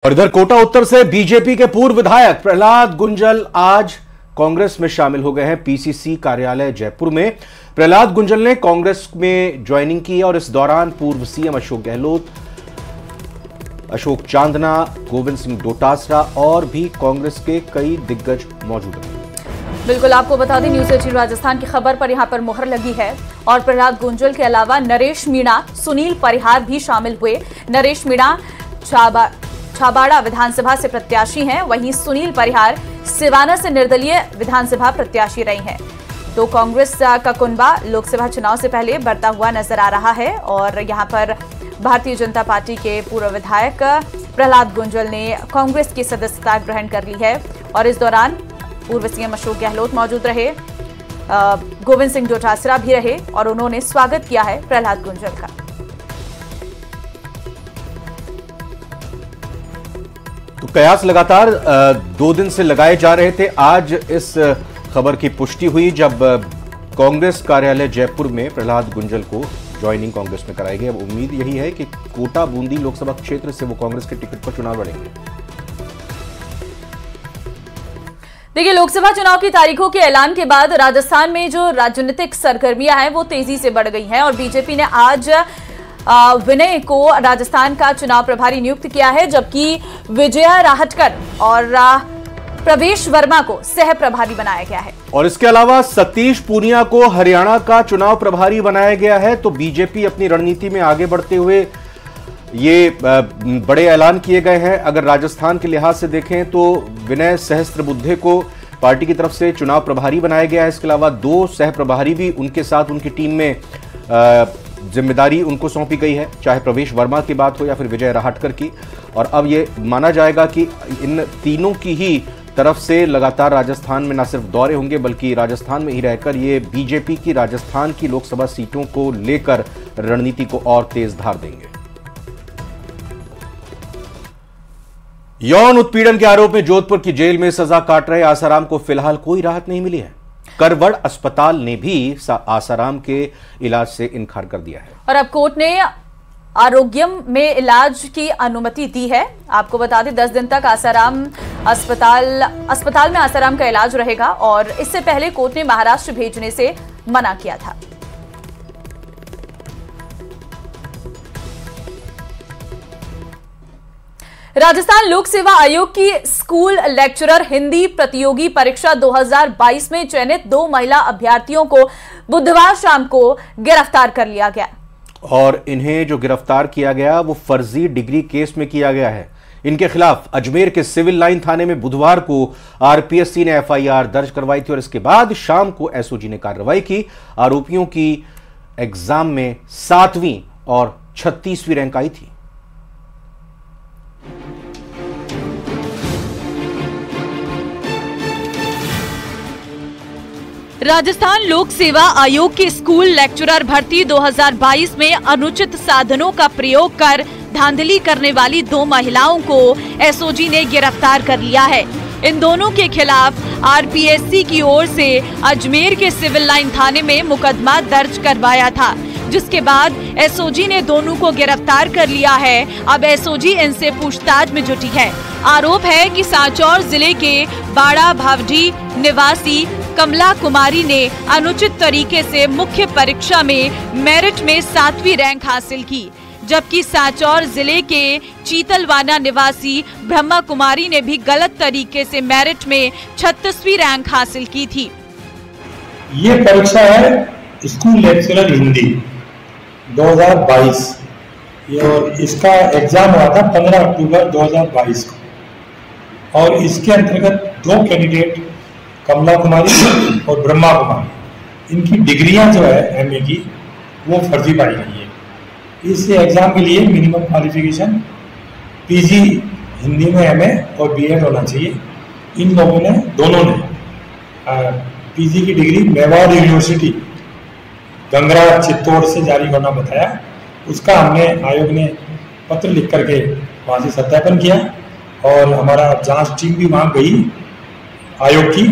और इधर कोटा उत्तर से बीजेपी के पूर्व विधायक प्रहलाद गुंजल आज कांग्रेस में शामिल हो गए हैं। पीसीसी कार्यालय जयपुर में प्रहलाद गुंजल ने कांग्रेस में ज्वाइनिंग की और इस दौरान पूर्व सीएम अशोक गहलोत, अशोक चांदना, गोविंद सिंह डोटासरा और भी कांग्रेस के कई दिग्गज मौजूद हैं। बिल्कुल, आपको बता दें न्यूज 18 राजस्थान की खबर पर यहां पर मुहर लगी है और प्रहलाद गुंजल के अलावा नरेश मीणा, सुनील परिहार भी शामिल हुए। नरेश मीणा छाबाड़ा विधानसभा से प्रत्याशी हैं, वहीं सुनील परिहार सिवाना से निर्दलीय विधानसभा प्रत्याशी रही हैं। तो कांग्रेस का कुनबा लोकसभा चुनाव से पहले बढ़ता हुआ नजर आ रहा है और यहां पर भारतीय जनता पार्टी के पूर्व विधायक प्रहलाद गुंजल ने कांग्रेस की सदस्यता ग्रहण कर ली है और इस दौरान पूर्व सीएम अशोक गहलोत मौजूद रहे, गोविंद सिंह डोटासरा भी रहे और उन्होंने स्वागत किया है प्रहलाद गुंजल का। तो कयास लगातार 2 दिन से लगाए जा रहे थे। आज इस खबर की पुष्टि हुई जब कांग्रेस कार्यालय जयपुर में प्रहलाद गुंजल को ज्वाइनिंग कांग्रेस में कराई गई। अब उम्मीद यही है कि कोटा बूंदी लोकसभा क्षेत्र से वो कांग्रेस के टिकट पर चुनाव लड़ेंगे। देखिए, लोकसभा चुनाव की तारीखों के ऐलान के बाद राजस्थान में जो राजनीतिक सरगर्मियां हैं वो तेजी से बढ़ गई हैं और बीजेपी ने आज विनय को राजस्थान का चुनाव प्रभारी नियुक्त किया है, जबकि विजया राहटकर और प्रवेश वर्मा को सह प्रभारी बनाया गया है। और इसके अलावा सतीश पूनिया को हरियाणा का चुनाव प्रभारी बनाया गया है। तो बीजेपी अपनी रणनीति में आगे बढ़ते हुए ये बड़े ऐलान किए गए हैं। अगर राजस्थान के लिहाज से देखें तो विनय सहस्त्रबुद्धे को पार्टी की तरफ से चुनाव प्रभारी बनाया गया है। इसके अलावा 2 सह प्रभारी भी उनके साथ उनकी टीम में जिम्मेदारी उनको सौंपी गई है, चाहे प्रवेश वर्मा की बात हो या फिर विजय राहटकर की। और अब ये माना जाएगा कि इन तीनों की ही तरफ से लगातार राजस्थान में न सिर्फ दौरे होंगे बल्कि राजस्थान में ही रहकर ये बीजेपी की राजस्थान की लोकसभा सीटों को लेकर रणनीति को और तेज धार देंगे। यौन उत्पीड़न के आरोप में जोधपुर की जेल में सजा काट रहे आसाराम को फिलहाल कोई राहत नहीं मिली है। करवड़ अस्पताल ने भी आसाराम के इलाज से इनकार कर दिया है और अब कोर्ट ने आरोग्यम में इलाज की अनुमति दी है। आपको बता दें 10 दिन तक आसाराम अस्पताल में आसाराम का इलाज रहेगा और इससे पहले कोर्ट ने महाराष्ट्र भेजने से मना किया था। राजस्थान लोक सेवा आयोग की स्कूल लेक्चरर हिंदी प्रतियोगी परीक्षा 2022 में चयनित 2 महिला अभ्यर्थियों को बुधवार शाम को गिरफ्तार कर लिया गया और इन्हें जो गिरफ्तार किया गया वो फर्जी डिग्री केस में किया गया है। इनके खिलाफ अजमेर के सिविल लाइन थाने में बुधवार को आरपीएससी ने एफआईआर दर्ज करवाई थी और इसके बाद शाम को एसओजी ने कार्रवाई की। आरोपियों की एग्जाम में 7वीं और 36वीं रैंक आई थी। राजस्थान लोक सेवा आयोग की स्कूल लेक्चरर भर्ती 2022 में अनुचित साधनों का प्रयोग कर धांधली करने वाली 2 महिलाओं को एसओजी ने गिरफ्तार कर लिया है। इन दोनों के खिलाफ आरपीएससी की ओर से अजमेर के सिविल लाइन थाने में मुकदमा दर्ज करवाया था, जिसके बाद एसओजी ने दोनों को गिरफ्तार कर लिया है। अब एसओजी इनसे पूछताछ में जुटी है। आरोप है कि सांचौर जिले के बाड़ा भावडी निवासी कमला कुमारी ने अनुचित तरीके से मुख्य परीक्षा में मेरिट में 7वीं रैंक हासिल की, जबकि सांचौर जिले के चीतलवाना निवासी ब्रह्मा कुमारी ने भी गलत तरीके से मेरिट में 36वीं रैंक हासिल की थी। ये परीक्षा है स्कूल लेक्चरर हिंदी 2022 और इसका एग्जाम हुआ था 15 अक्टूबर 2022 को और इसके अंतर्गत 2 कैंडिडेट कमला कुमारी और ब्रह्मा कुमारी, इनकी डिग्रियां जो है एमए की वो फर्जी पाई गई है। इस एग्जाम के लिए मिनिमम क्वालिफिकेशन पीजी हिंदी में एमए और बीएड होना चाहिए। इन लोगों ने दोनों ने पीजी की डिग्री मेवाड़ यूनिवर्सिटी गंगरा चित्तौड़ से जारी होना बताया। उसका हमने आयोग ने पत्र लिख करके वहाँ से सत्यापन किया और हमारा जांच टीम भी वहाँ गई आयोग की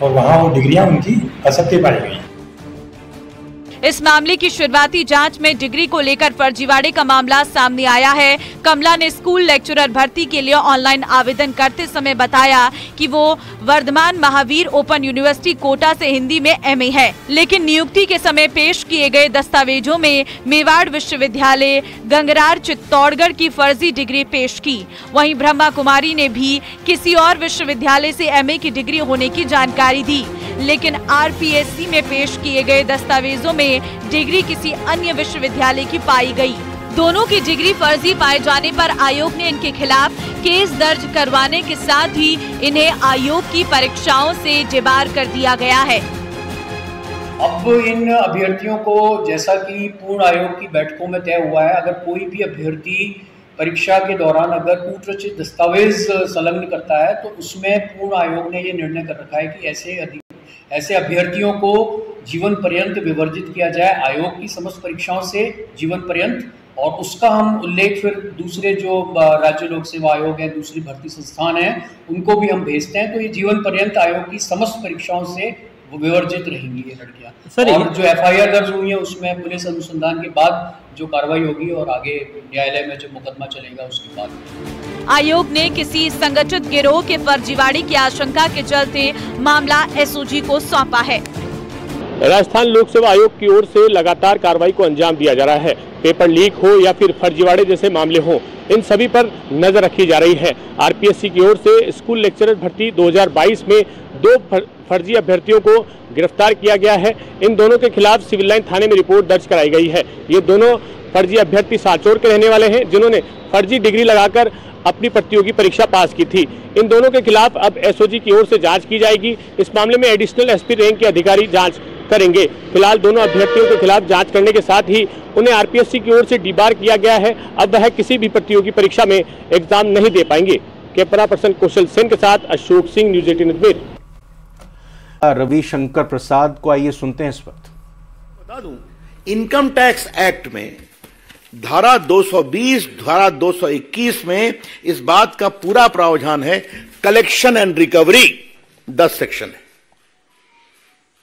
और वहाँ वो डिग्रियाँ उनकी असत्य पाई गई। इस मामले की शुरुआती जांच में डिग्री को लेकर फर्जीवाड़े का मामला सामने आया है। कमला ने स्कूल लेक्चरर भर्ती के लिए ऑनलाइन आवेदन करते समय बताया कि वो वर्धमान महावीर ओपन यूनिवर्सिटी कोटा से हिंदी में MA है, लेकिन नियुक्ति के समय पेश किए गए दस्तावेजों में मेवाड़ विश्वविद्यालय गंगरार चित्तौड़गढ़ की फर्जी डिग्री पेश की। वहीं ब्रह्मा कुमारी ने भी किसी और विश्वविद्यालय से MA की डिग्री होने की जानकारी दी, लेकिन RPSC में पेश किए गए दस्तावेजों में डिग्री किसी अन्य विश्वविद्यालय की पाई गई। दोनों की डिग्री फर्जी पाए जाने पर आयोग ने इनके खिलाफ केस दर्ज करवाने के साथ ही इन्हें आयोग की परीक्षाओं से डिबार कर दिया गया है। अब इन अभ्यर्थियों को, जैसा कि पूर्ण आयोग की बैठकों में तय हुआ है, अगर कोई भी अभ्यर्थी परीक्षा के दौरान अगर कूटरचित दस्तावेज संलग्न करता है तो उसमें पूर्ण आयोग ने ये निर्णय कर रखा है कि ऐसे अभ्यर्थियों को जीवन पर्यंत विवर्जित किया जाए आयोग की समस्त परीक्षाओं से, जीवन पर्यंत। और उसका हम उल्लेख फिर दूसरे जो राज्य लोक सेवा आयोग है, दूसरी भर्ती संस्थान है, उनको भी हम भेजते हैं। तो ये जीवन पर्यंत आयोग की समस्त परीक्षाओं से विवर्जित रहेंगी ये लड़कियां। और जो FIR दर्ज हुई है उसमें पुलिस अनुसंधान के बाद जो कार्रवाई होगी और आगे न्यायालय में जो मुकदमा चलेगा उसके बाद। आयोग ने किसी संगठित गिरोह के फर्जीवाड़े की आशंका के चलते मामला SOG को सौंपा है। राजस्थान लोक सेवा आयोग की ओर से लगातार कार्रवाई को अंजाम दिया जा रहा है। पेपर लीक हो या फिर फर्जीवाड़े जैसे मामले हो, इन सभी पर नजर रखी जा रही है। RPSC की ओर से स्कूल लेक्चरर भर्ती 2022 में 2 फर्जी अभ्यर्थियों को गिरफ्तार किया गया है। इन दोनों के खिलाफ सिविल लाइन थाने में रिपोर्ट दर्ज कराई गई है। ये दोनों फर्जी अभ्यर्थी साचौर के रहने वाले हैं, जिन्होंने फर्जी डिग्री लगाकर अपनी प्रतियोगी परीक्षा पास की थी। इन दोनों के खिलाफ अब SOG की ओर से जांच की जाएगी। इस मामले में एडिशनल SP रैंक के अधिकारी जांच करेंगे। फिलहाल दोनों अभ्यर्थियों के खिलाफ जांच करने के साथ ही उन्हें RPSC की ओर से डिबार किया गया है। अब वह किसी भी प्रतियोगी परीक्षा में एग्जाम नहीं दे पाएंगे। कैमरा पर्सन कौशल सेन के साथ अशोक सिंह, न्यूज़ 18 अजमेर। रविशंकर प्रसाद को आइए सुनते हैं इस वक्त। बता दूं, इनकम टैक्स एक्ट में धारा 220, धारा 221 में इस बात का पूरा प्रावधान है। कलेक्शन एंड रिकवरी 10 सेक्शन है।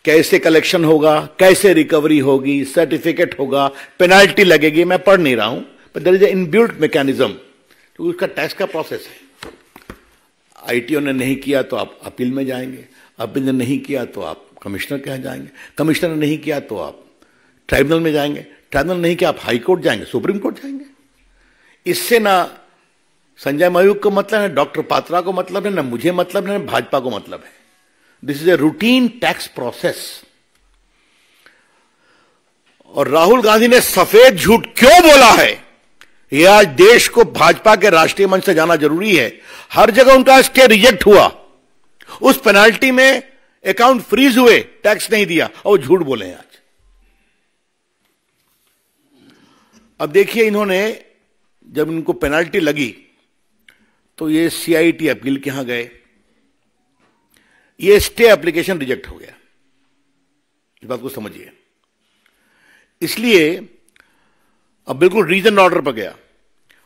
कैसे कलेक्शन होगा, कैसे रिकवरी होगी, सर्टिफिकेट होगा, पेनाल्टी लगेगी, मैं पढ़ नहीं रहा हूं, पर there is a inbuilt mechanism. तो उसका टैक्स का प्रोसेस है। ITO ने नहीं किया तो आप अपील में जाएंगे, अपील ने नहीं किया तो आप कमिश्नर के यहाँ जाएंगे, कमिश्नर ने नहीं किया तो आप ट्राइब्यूनल में जाएंगे, ट्राइब्यूनल नहीं किया आप हाई कोर्ट जाएंगे, सुप्रीम कोर्ट जाएंगे। इससे ना संजय मयूख को मतलब है, डॉक्टर पात्रा को मतलब है, ना मुझे मतलब है, ना भाजपा को मतलब है। This is a routine tax process. और राहुल गांधी ने सफेद झूठ क्यों बोला है, यह आज देश को भाजपा के राष्ट्रीय मंच से जाना जरूरी है। हर जगह उनका स्टे रिजेक्ट हुआ, उस पेनाल्टी में अकाउंट फ्रीज हुए, टैक्स नहीं दिया, और झूठ बोले आज। अब देखिए, इन्होंने जब इनको पेनाल्टी लगी तो ये CIT अपील के यहां गए, ये स्टे एप्लीकेशन रिजेक्ट हो गया। इस बात को समझिए। इसलिए अब बिल्कुल रीजन ऑर्डर पर गया।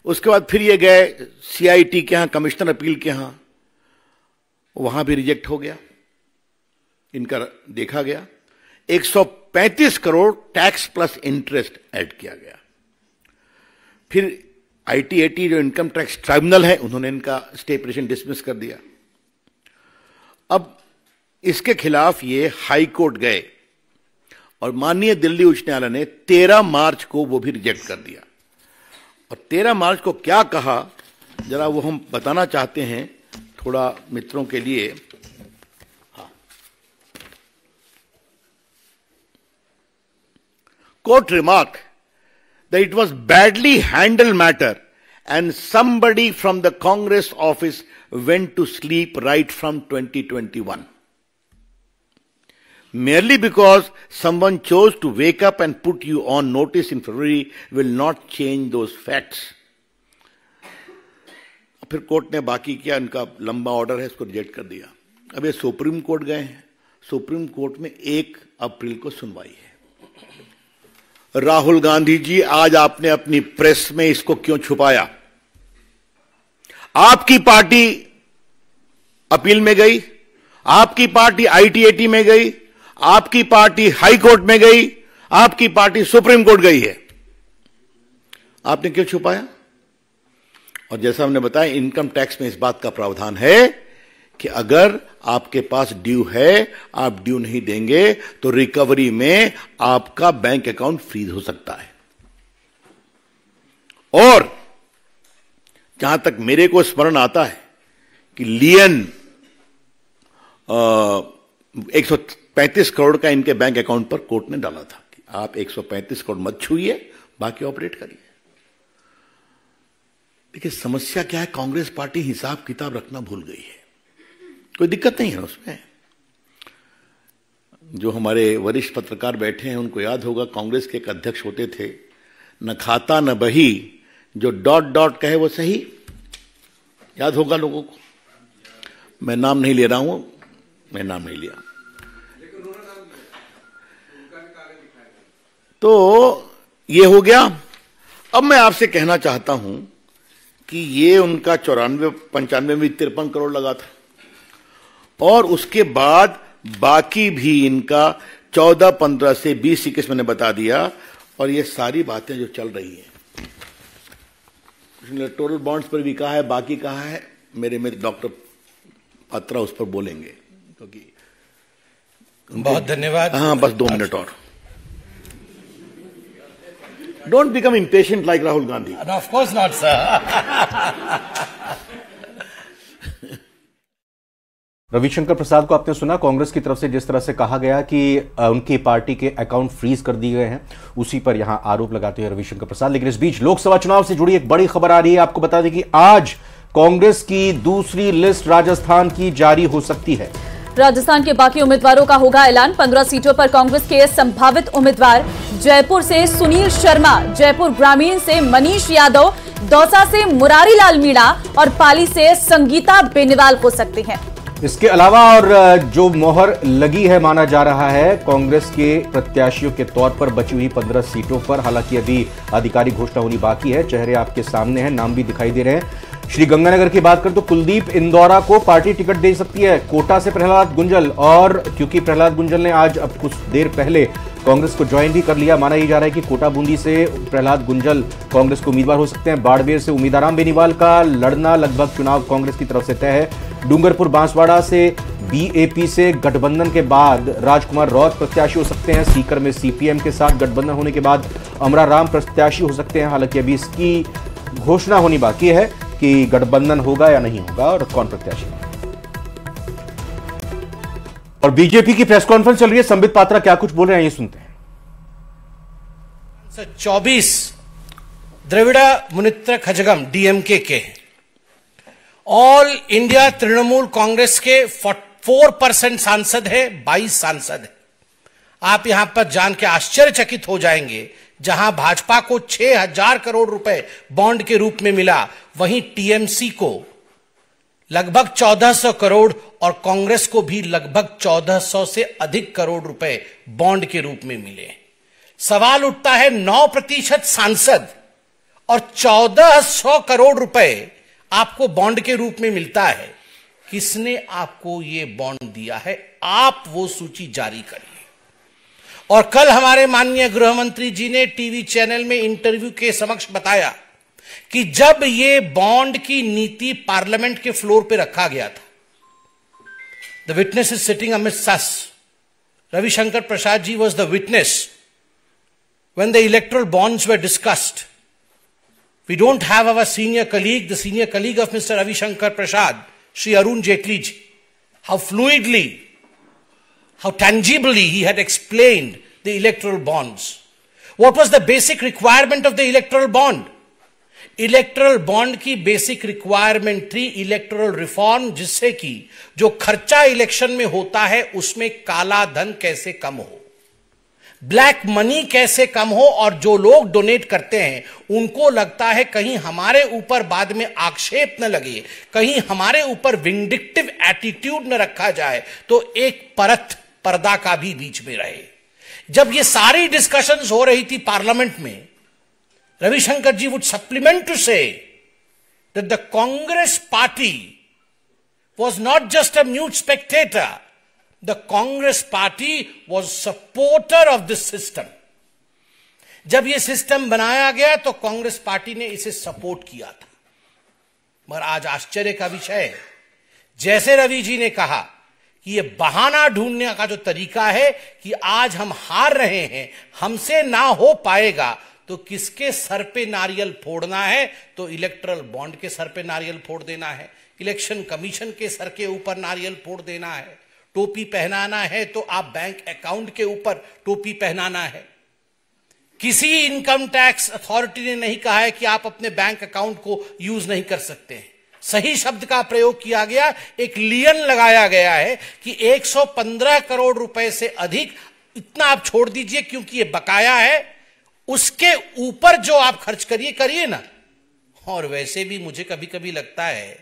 उसके बाद फिर ये गए CIT के यहां, कमिश्नर अपील के यहां, वहां भी रिजेक्ट हो गया। इनका देखा गया 135 crore tax plus interest add किया गया। फिर ITAT जो इनकम टैक्स ट्राइब्यूनल है, उन्होंने इनका स्टे पिटीशन डिसमिस कर दिया। अब इसके खिलाफ ये हाई कोर्ट गए और माननीय दिल्ली उच्च न्यायालय ने 13 मार्च को वो भी रिजेक्ट कर दिया। और 13 मार्च को क्या कहा, जरा वो हम बताना चाहते हैं थोड़ा मित्रों के लिए। हाँ, court remark that it was badly handled matter and somebody from the Congress office went to sleep right from 2021. Merely because someone chose to wake up and put you on notice in February will not change those facts. फिर court ने बाकी किया, इनका लंबा order है, इसको reject कर दिया। अब ये सुप्रीम कोर्ट गए हैं। सुप्रीम कोर्ट में 1 अप्रैल को सुनवाई है। राहुल गांधी जी, आज आपने अपनी प्रेस में इसको क्यों छुपाया? आपकी पार्टी अपील में गई, आपकी पार्टी ITAT में गई, आपकी पार्टी हाई कोर्ट में गई, आपकी पार्टी सुप्रीम कोर्ट गई है, आपने क्यों छुपाया? और जैसा हमने बताया, इनकम टैक्स में इस बात का प्रावधान है कि अगर आपके पास ड्यू है, आप ड्यू नहीं देंगे तो रिकवरी में आपका बैंक अकाउंट फ्रीज हो सकता है। और जहां तक मेरे को स्मरण आता है कि लियन 135 करोड़ का इनके बैंक अकाउंट पर कोर्ट ने डाला था कि आप 135 करोड़ मत छूइए, बाकी ऑपरेट करिए। देखिए समस्या क्या है, कांग्रेस पार्टी हिसाब किताब रखना भूल गई है। कोई दिक्कत नहीं है उसमें। जो हमारे वरिष्ठ पत्रकार बैठे हैं उनको याद होगा, कांग्रेस के एक अध्यक्ष होते थे, न खाता न बही, जो डॉट डॉट कहे वो सही। याद होगा लोगों को, मैं नाम नहीं ले रहा हूं, मैं नाम नहीं लिया। तो ये हो गया। अब मैं आपसे कहना चाहता हूं कि ये उनका 94, 95 में 53 करोड़ लगा था, और उसके बाद बाकी भी इनका 14, 15 से 20, 21 मैंने बता दिया। और ये सारी बातें जो चल रही हैं, इलेक्टोरल बॉन्ड्स पर भी कहा है, बाकी कहा है, मेरे डॉक्टर पात्रा उस पर बोलेंगे, क्योंकि बहुत धन्यवाद। हाँ, बस 2 मिनट और। Don't become impatient like Rahul Gandhi. Of course not sir. Ravishankar Prasad को आपने सुना, कांग्रेस की तरफ से जिस तरह से कहा गया कि उनकी पार्टी के अकाउंट फ्रीज कर दिए गए हैं, उसी पर यहां आरोप लगाते हुए रविशंकर प्रसाद। लेकिन इस बीच लोकसभा चुनाव से जुड़ी एक बड़ी खबर आ रही है। आपको बता दें कि आज कांग्रेस की दूसरी लिस्ट राजस्थान की जारी हो सकती है। राजस्थान के बाकी उम्मीदवारों का होगा ऐलान। 15 सीटों पर कांग्रेस के संभावित उम्मीदवार जयपुर से सुनील शर्मा, जयपुर ग्रामीण से मनीष यादव, दौसा से मुरारी लाल मीणा और पाली से संगीता बेनीवाल हो सकते हैं। इसके अलावा और जो मोहर लगी है माना जा रहा है कांग्रेस के प्रत्याशियों के तौर पर बची हुई 15 सीटों पर, हालांकि अभी आधिकारिक घोषणा होनी बाकी है। चेहरे आपके सामने हैं, नाम भी दिखाई दे रहे हैं। श्रीगंगानगर की बात करें तो कुलदीप इंदौरा को पार्टी टिकट दे सकती है। कोटा से प्रहलाद गुंजल, और क्योंकि प्रहलाद गुंजल ने आज अब कुछ देर पहले कांग्रेस को ज्वाइन भी कर लिया, माना यह जा रहा है कि कोटा बूंदी से प्रहलाद गुंजल कांग्रेस को उम्मीदवार हो सकते हैं। बाड़मेर से उम्मीदवार बेनीवाल का लड़ना लगभग चुनाव कांग्रेस की तरफ से तय है। डूंगरपुर बांसवाड़ा से बीएपी से गठबंधन के बाद राजकुमार रौत प्रत्याशी हो सकते हैं। सीकर में सीपीएम के साथ गठबंधन होने के बाद अमरा राम प्रत्याशी हो सकते हैं। हालांकि अभी इसकी घोषणा होनी बाकी है कि गठबंधन होगा या नहीं होगा और कौन प्रत्याशी। और बीजेपी की प्रेस कॉन्फ्रेंस चल रही है, संबित पात्रा क्या कुछ बोल रहे हैं ये सुनते हैं। 24 द्रविड़ मुनित्र खजगम डीएमके के, ऑल इंडिया तृणमूल कांग्रेस के 4% सांसद है, 22 सांसद है। आप यहां पर जान के आश्चर्यचकित हो जाएंगे, जहां भाजपा को 6000 करोड़ रुपए बॉन्ड के रूप में मिला, वहीं टीएमसी को लगभग 1400 करोड़ और कांग्रेस को भी लगभग 1400 से अधिक करोड़ रुपए बॉन्ड के रूप में मिले। सवाल उठता है, 9% सांसद और 1400 करोड़ रुपए आपको बॉन्ड के रूप में मिलता है, किसने आपको यह बॉन्ड दिया है? आप वो सूची जारी करिए। और कल हमारे माननीय गृह मंत्री जी ने टीवी चैनल में इंटरव्यू के समक्ष बताया कि जब ये बॉन्ड की नीति पार्लियामेंट के फ्लोर पे रखा गया था, the witness is sitting amidst us, Ravishankar Prasad ji was the witness when the electoral bonds were discussed. We don't have our senior colleague, the senior colleague of Mr. Ravi Shankar Prasad, Shri Arun Jaitley ji, how fluidly, how tangibly he had explained the electoral bonds. What was the basic requirement of the electoral bond? Electoral bond की basic requirement थी electoral reform, जिससे कि जो खर्चा election में होता है उसमें काला धन कैसे कम हो, ब्लैक मनी कैसे कम हो, और जो लोग डोनेट करते हैं उनको लगता है कहीं हमारे ऊपर बाद में आक्षेप न लगे, कहीं हमारे ऊपर विंडिक्टिव एटीट्यूड न रखा जाए, तो एक परत पर्दा का भी बीच में रहे। जब ये सारी डिस्कशंस हो रही थी पार्लियामेंट में, Ravishankar ji would supplement to say that the Congress party was not just a mute spectator. The Congress party was supporter of this system. जब यह सिस्टम बनाया गया तो कांग्रेस पार्टी ने इसे सपोर्ट किया था। मगर आज आश्चर्य का विषय है, जैसे रवि जी ने कहा कि यह बहाना ढूंढने का जो तरीका है कि आज हम हार रहे हैं, हमसे ना हो पाएगा, तो किसके सर पे नारियल फोड़ना है? तो इलेक्टरल बॉन्ड के सर पे नारियल फोड़ देना है, इलेक्शन कमीशन के सर के ऊपर नारियल फोड़ देना है, टोपी पहनाना है तो आप बैंक अकाउंट के ऊपर टोपी पहनाना है। किसी इनकम टैक्स अथॉरिटी ने नहीं कहा है कि आप अपने बैंक अकाउंट को यूज नहीं कर सकते हैं। सही शब्द का प्रयोग किया गया, एक लियन लगाया गया है कि 115 करोड़ रुपए से अधिक, इतना आप छोड़ दीजिए क्योंकि ये बकाया है, उसके ऊपर जो आप खर्च करिए ना। और वैसे भी मुझे कभी कभी लगता है,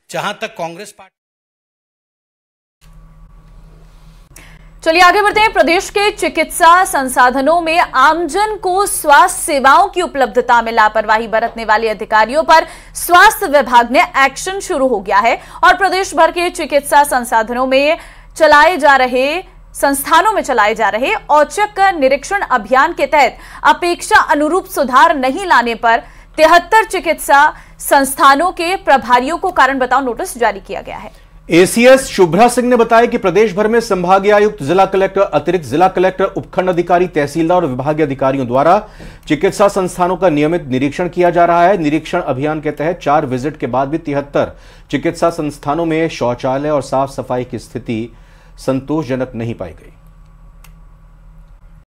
जहां तक कांग्रेस पार्टी। चलिए आगे बढ़ते हैं। प्रदेश के चिकित्सा संसाधनों में आमजन को स्वास्थ्य सेवाओं की उपलब्धता में लापरवाही बरतने वाले अधिकारियों पर स्वास्थ्य विभाग ने एक्शन शुरू हो गया है और प्रदेश भर के चिकित्सा संसाधनों में चलाए जा रहे औचक निरीक्षण अभियान के तहत अपेक्षा अनुरूप सुधार नहीं लाने पर 73 चिकित्सा संस्थानों के प्रभारियों को कारण बताओ नोटिस जारी किया गया है। एसीएस शुभ्रा सिंह ने बताया कि प्रदेश भर में संभागीय आयुक्त, जिला कलेक्टर, अतिरिक्त जिला कलेक्टर, उपखंड अधिकारी, तहसीलदार और विभागीय अधिकारियों द्वारा चिकित्सा संस्थानों का नियमित निरीक्षण किया जा रहा है। निरीक्षण अभियान के तहत 4 विजिट के बाद भी 73 चिकित्सा संस्थानों में शौचालय और साफ सफाई की स्थिति संतोषजनक नहीं पाई गई।